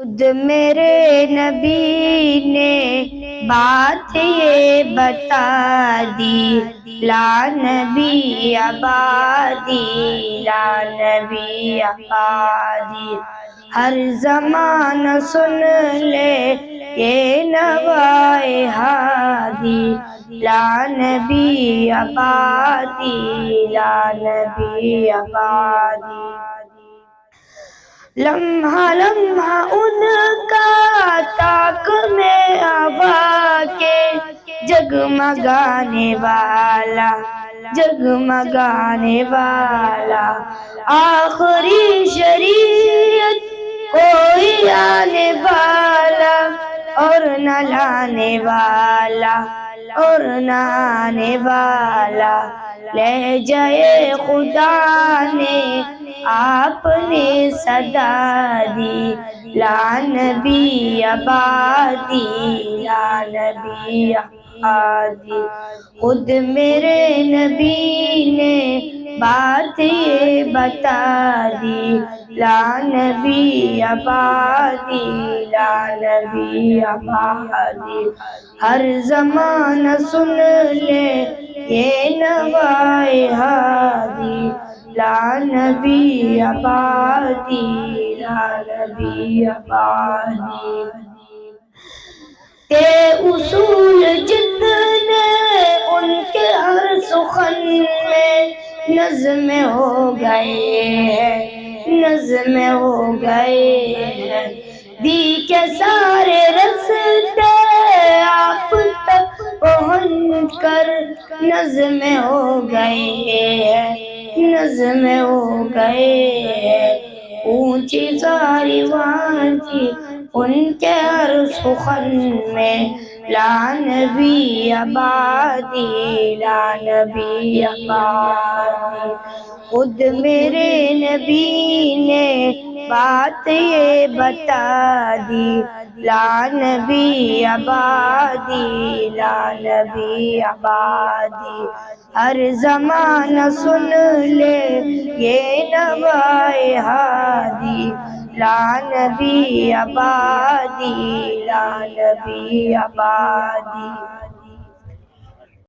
خود میرے نبی نے بات یہ بتا دی، لا نبی آبادی، لا نبی آبادی۔ ہر زمانہ سن لے یہ نوائے ہادی، لا نبی آبادی، لا نبی آبادی۔ لمحہ لمحہ ان کا طاق میں ہوا کے جگمگانے والا، جگمگانے والا۔ آخری شریعت کوئی آنے والا اور نہ لانے والا، اور نہ آنے والا۔ لہجۂ خدا نے آپ نے صدا دی، لا نبی آبادی، لا نبی آبادی۔ خود میرے نبی نے بات یہ بتا دی، لا نبی آبادی، لا نبی آبادی۔ ہر زمانہ سن لے یہ نوائے ہادی، لا نبی آبادی، لا نبی آبادی۔ تے اصول جتنے ان کے ہر سخن میں نظم ہو گئے ہیں، نظم ہو گئے ہیں۔ دی کے سارے رستے آپ تک پہنچ کر نظم ہو گئے ہیں، نظم ہو گئے ہیں۔ اونچی ساری وانچی ان کے ہر سخن میں، لا نبی آبادی، لا نبی آبادی۔ خود میرے نبی نے بات یہ بتا دی، لا نبی آبادی، لا نبی آبادی۔ ہر زمانہ سن لے یہ نوائے ہادی، لا نبی آبادی، لا نبی آبادی۔